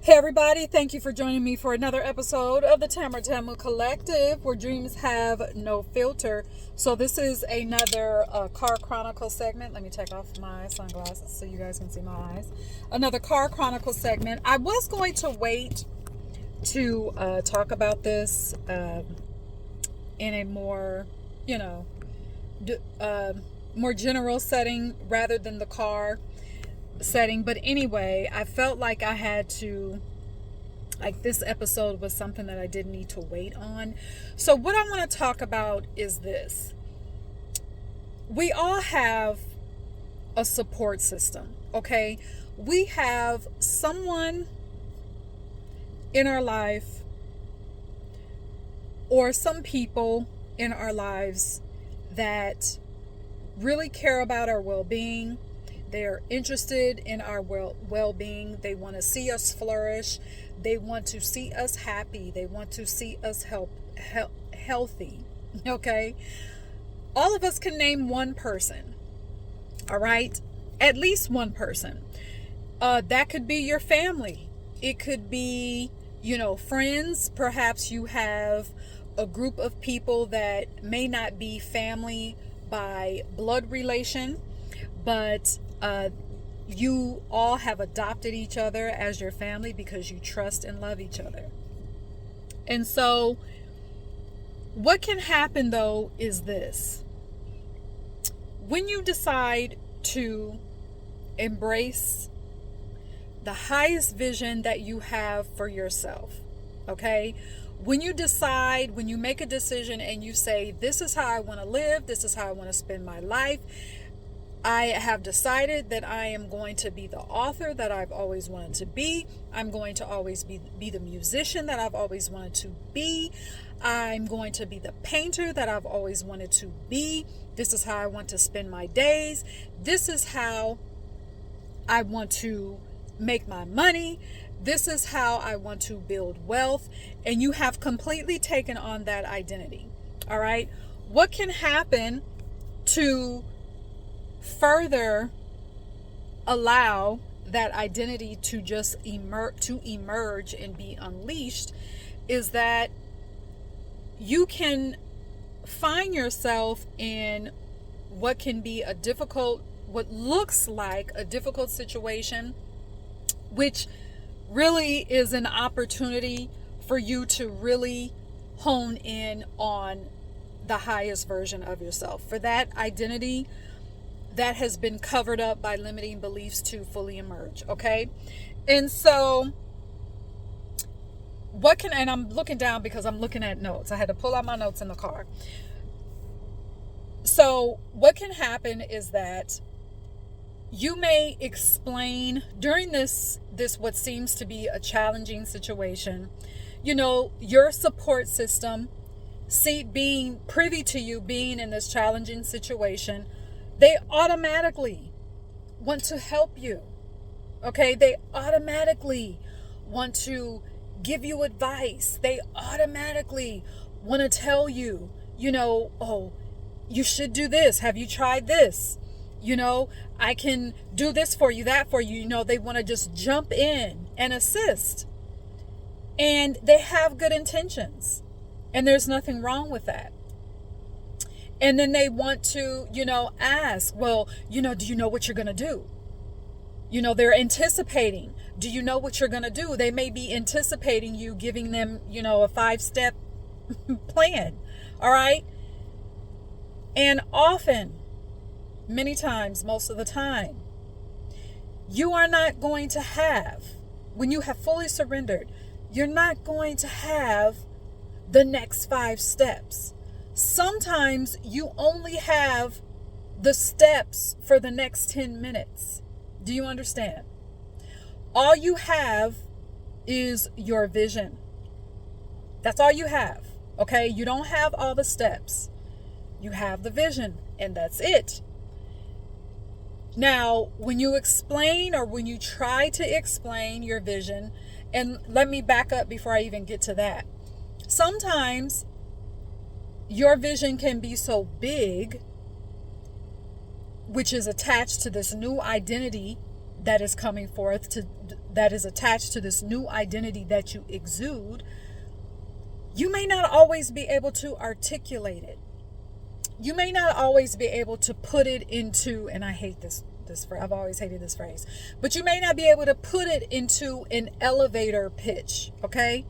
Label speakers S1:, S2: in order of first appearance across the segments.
S1: Hey everybody, thank you for joining me for another episode of the Tamu Collective, where dreams have no filter. So this is another car chronicle segment. Let me take off my sunglasses so you guys can see my eyes. Another car chronicle segment. I was going to wait to talk about this in a more, more general setting rather than the car setting. But anyway, I felt like I had to, this episode was something that I didn't need to wait on. So what I want to talk about is this. We all have a support system, okay? We have someone in our life or some people in our lives that really care about our well-being. They're interested in our well-being. They want to see us flourish. They want to see us happy. They want to see us healthy. Okay? All of us can name one person. All right? At least one person. That could be your family. It could be, friends. Perhaps you have a group of people that may not be family by blood relation, but you all have adopted each other as your family because you trust and love each other. And so what can happen though is this. When you decide to embrace the highest vision that you have for yourself, okay? When you make a decision and you say, this is how I want to live, this is how I want to spend my life, I have decided that I am going to be the author that I've always wanted to be. I'm going to always be the musician that I've always wanted to be. I'm going to be the painter that I've always wanted to be. This is how I want to spend my days. This is how I want to make my money. This is how I want to build wealth. And you have completely taken on that identity. All right. What can happen to further allow that identity to just emerge and be unleashed is that you can find yourself in what looks like a difficult situation, which really is an opportunity for you to really hone in on the highest version of yourself, for that identity that has been covered up by limiting beliefs to fully emerge, okay? And so and I'm looking down because I'm looking at notes. I had to pull out my notes in the car. So what can happen is that you may explain during this what seems to be a challenging situation, your support system, being privy to you being in this challenging situation, they automatically want to help you, okay? They automatically want to give you advice. They automatically want to tell you, oh, you should do this. Have you tried this? I can do this for you, that for you. They want to just jump in and assist. And they have good intentions. And there's nothing wrong with that. And then they want to, ask, well, do you know what you're going to do? They're anticipating. Do you know what you're going to do? They may be anticipating you giving them, a 5-step plan. All right. And often, many times, most of the time, you are not going to have, when you have fully surrendered, you're not going to have the next 5 steps. Sometimes you only have the steps for the next 10 minutes. Do you understand? All you have is your vision. That's all you have. Okay? You don't have all the steps. You have the vision, and that's it. Now, when you explain or when you try to explain your vision, and let me back up before I even get to that. Sometimes your vision can be so big, which is attached to this new identity that is coming forth, that is attached to this new identity that you exude, you may not always be able to articulate it. You may not always be able to put it into, and I hate this phrase, I've always hated this phrase, but you may not be able to put it into an elevator pitch, okay?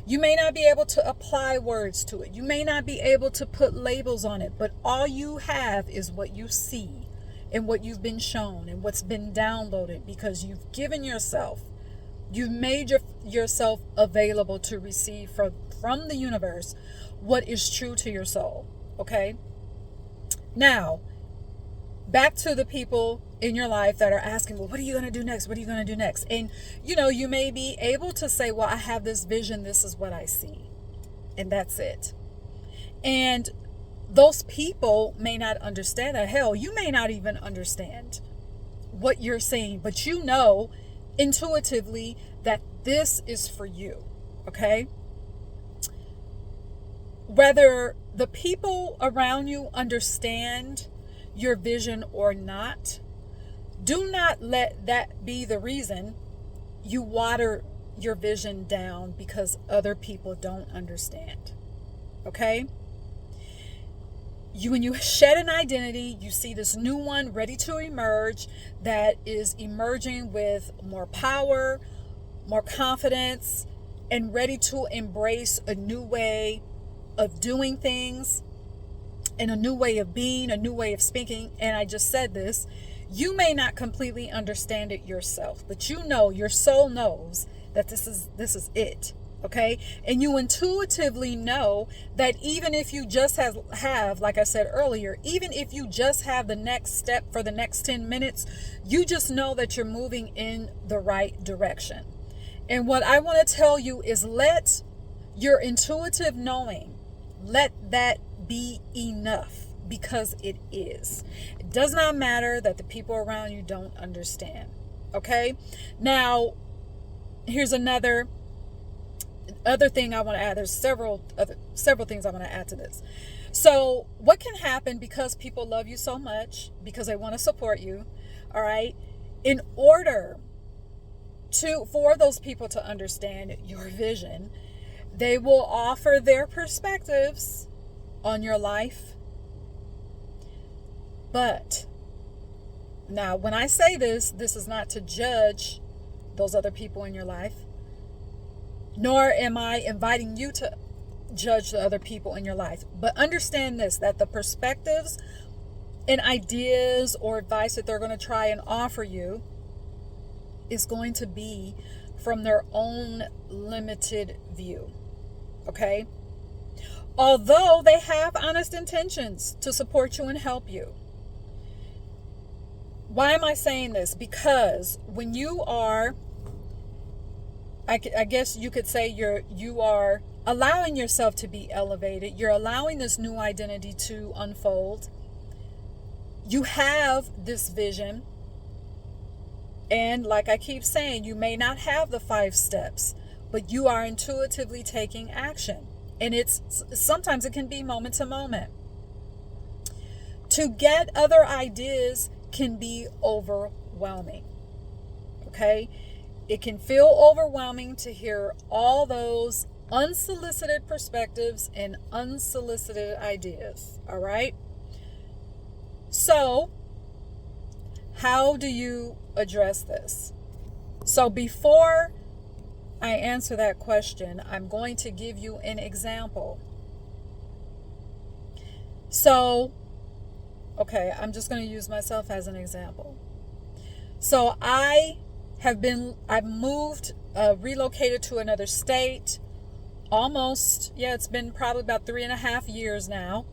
S1: You may not be able to apply words to it. You may not be able to put labels on it, but all you have is what you see and what you've been shown and what's been downloaded, because you've given yourself, you've made yourself available to receive from the universe what is true to your soul, okay? Now, back to the people in your life that are asking, well, what are you going to do next? What are you going to do next? And, you may be able to say, well, I have this vision. This is what I see. And that's it. And those people may not understand that. Hell, you may not even understand what you're saying, but you know intuitively that this is for you. Okay? Whether the people around you understand your vision or not, do not let that be the reason you water your vision down because other people don't understand. Okay? When you shed an identity, you see this new one ready to emerge that is emerging with more power, more confidence, and ready to embrace a new way of doing things and a new way of being, a new way of speaking. And I just said this, you may not completely understand it yourself, but your soul knows that this is it. Okay? And you intuitively know that even if you just have, like I said earlier, even if you just have the next step for the next 10 minutes, you just know that you're moving in the right direction. And what I want to tell you is, let your intuitive knowing, let that be enough, because it is. It does not matter that the people around you don't understand. Okay? Now, here's another thing I want to add. There's several things I want to add to this. So what can happen, because people love you so much, because they want to support you, all right, in order for those people to understand your vision, they will offer their perspectives on your life. But now, when I say this is not to judge those other people in your life, nor am I inviting you to judge the other people in your life. But understand this, that the perspectives and ideas or advice that they're going to try and offer you is going to be from their own limited view. Okay? Although they have honest intentions to support you and help you. Why am I saying this? Because when you are, I guess you could say you are allowing yourself to be elevated. You're allowing this new identity to unfold. You have this vision. And like I keep saying, you may not have the 5 steps, but you are intuitively taking action. And sometimes it can be moment to moment. To get other ideas can be overwhelming. Okay? It can feel overwhelming to hear all those unsolicited perspectives and unsolicited ideas. All right? So, how do you address this? So before I answer that question, I'm going to give you an example. So, okay, I'm just going to use myself as an example. So I've moved, relocated to another state it's been probably about 3.5 years now.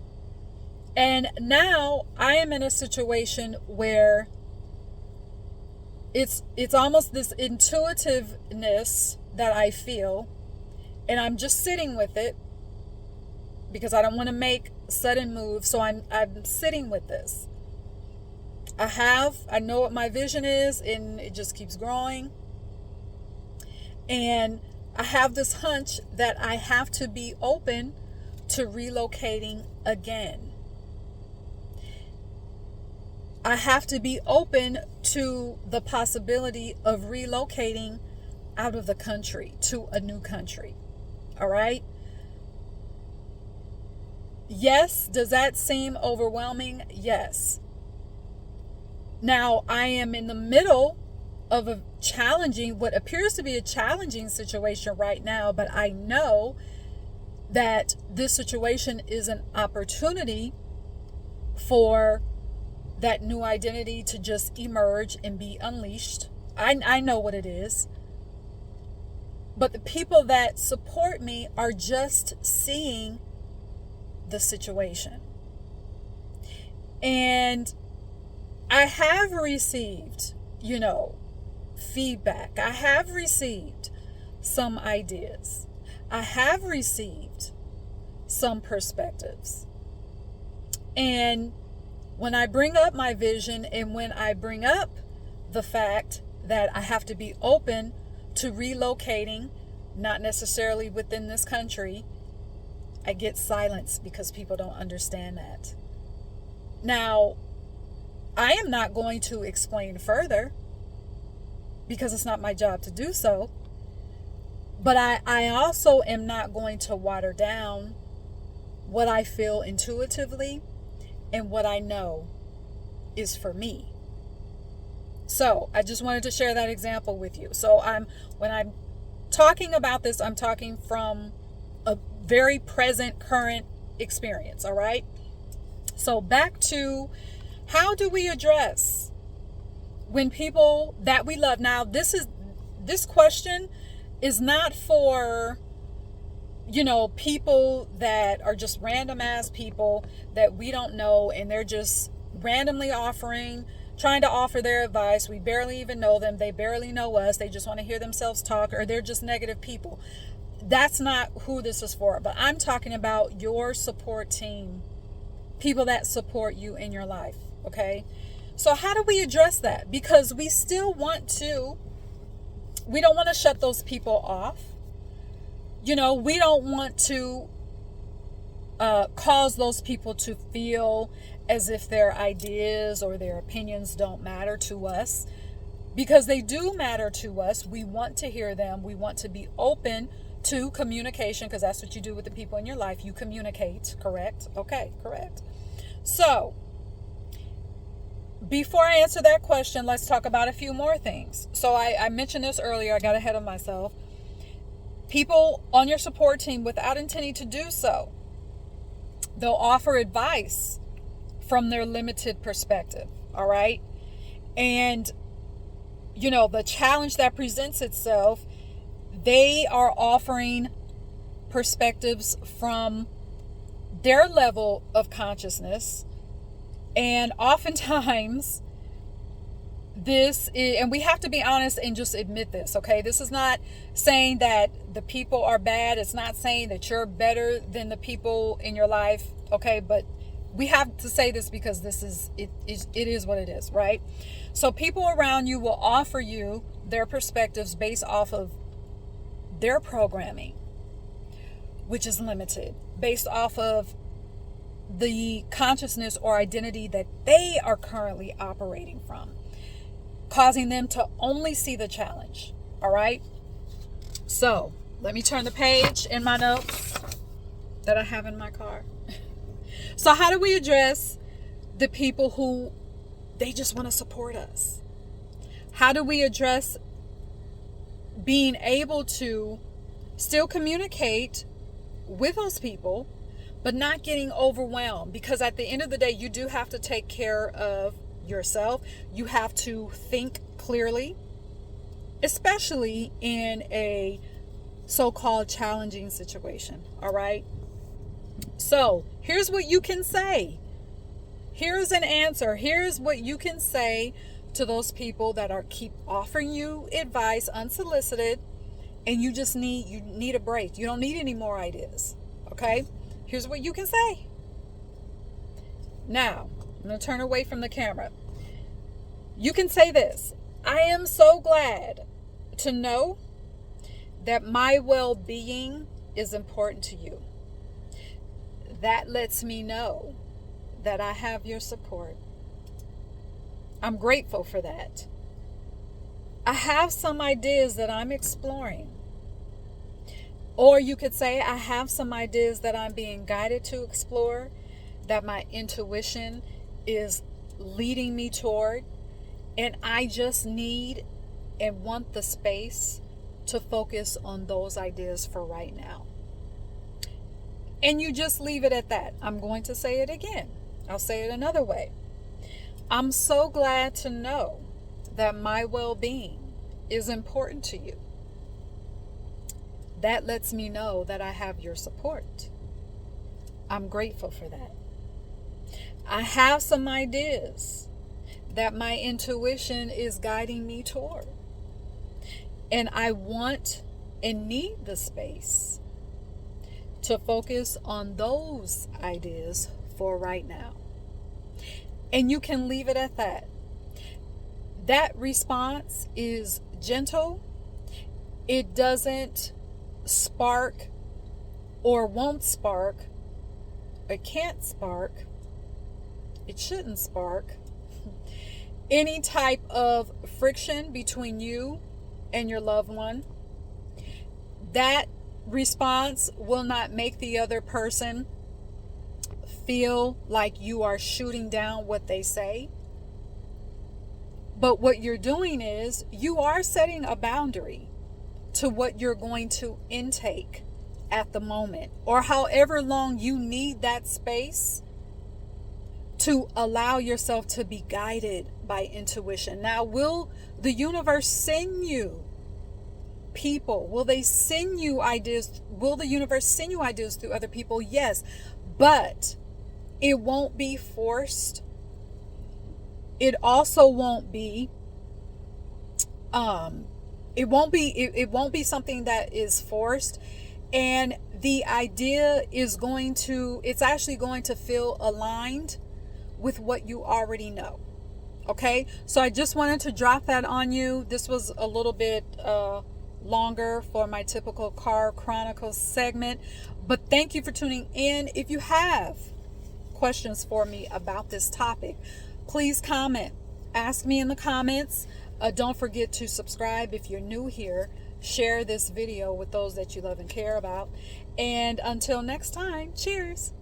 S1: And now I am in a situation where it's almost this intuitiveness that I feel, and I'm just sitting with it because I don't want to make sudden moves. So I'm sitting with this. I know what my vision is, and it just keeps growing. And I have this hunch that I have to be open to relocating again. I have to be open to the possibility of relocating out of the country to a new country. All right. Yes. Does that seem overwhelming? Yes. Now, I am in the middle of what appears to be a challenging situation right now, but I know that this situation is an opportunity for that new identity to just emerge and be unleashed. I know what it is. But the people that support me are just seeing the situation. And I have received, feedback. I have received some ideas. I have received some perspectives. And when I bring up my vision and when I bring up the fact that I have to be open to relocating, not necessarily within this country, I get silence because people don't understand that. Now, I am not going to explain further because it's not my job to do so. But I also am not going to water down what I feel intuitively and what I know is for me. So I just wanted to share that example with you. So when I'm talking about this, I'm talking from a very present, current experience. All right. So back to, how do we address when people that we love? Now, this question is not for, people that are just random ass people that we don't know and they're just randomly trying to offer their advice. We barely even know them. They barely know us. They just want to hear themselves talk, or they're just negative people. That's not who this is for. But I'm talking about your support team, people that support you in your life. Okay. So how do we address that? Because we don't want to shut those people off. We don't want to cause those people to feel as if their ideas or their opinions don't matter to us, because they do matter to us. We want to hear them. We want to be open to communication, because that's what you do with the people in your life. You communicate, correct? Okay, correct. So before I answer that question, let's talk about a few more things. So I mentioned this earlier. I got ahead of myself. People on your support team, without intending to do so, they'll offer advice from their limited perspective. All right. And, the challenge that presents itself, they are offering perspectives from their level of consciousness. And oftentimes and we have to be honest and just admit this, okay? This is not saying that the people are bad. It's not saying that you're better than the people in your life, okay? But we have to say this because it is what it is, right? So people around you will offer you their perspectives based off of their programming, which is limited, based off of the consciousness or identity that they are currently operating from, causing them to only see the challenge. All right. So let me turn the page in my notes that I have in my car. So how do we address the people who they just want to support us? How do we address being able to still communicate with those people, but not getting overwhelmed? Because at the end of the day, you do have to take care of yourself. You have to think clearly, especially in a so-called challenging situation. All right. So here's what you can say. Here's an answer. Here's what you can say to those people that keep offering you advice unsolicited, and you need a break. You don't need any more ideas. Okay. Here's what you can say. Now, I'm going to turn away from the camera. You can say this: I am so glad to know that my well-being is important to you. That lets me know that I have your support. I'm grateful for that. I have some ideas that I'm exploring. Or you could say, I have some ideas that I'm being guided to explore, that my intuition is leading me toward, and I just need and want the space to focus on those ideas for right now. And you just leave it at that. I'm going to say it again. I'll say it another way. I'm so glad to know that my well-being is important to you. That lets me know that I have your support. I'm grateful for that. I have some ideas that my intuition is guiding me toward. And I want and need the space to focus on those ideas for right now. And you can leave it at that. That response is gentle. It doesn't spark or won't spark. It can't spark. It shouldn't spark any type of friction between you and your loved one. That response will not make the other person feel like you are shooting down what they say. But what you're doing is you are setting a boundary to what you're going to intake at the moment, or however long you need that space to allow yourself to be guided by intuition. Now, will the universe send you people? Will they send you ideas? Will the universe send you ideas through other people? Yes, but it won't be forced. It also won't be it won't be something that is forced, and the idea is it's actually going to feel aligned with what you already know. Okay, so I just wanted to drop that on you. This was a little bit longer for my typical Car Chronicles segment, but thank you for tuning in. If you have questions for me about this topic, please comment. Ask me in the comments. Don't forget to subscribe if you're new here. Share this video with those that you love and care about. And until next time, cheers.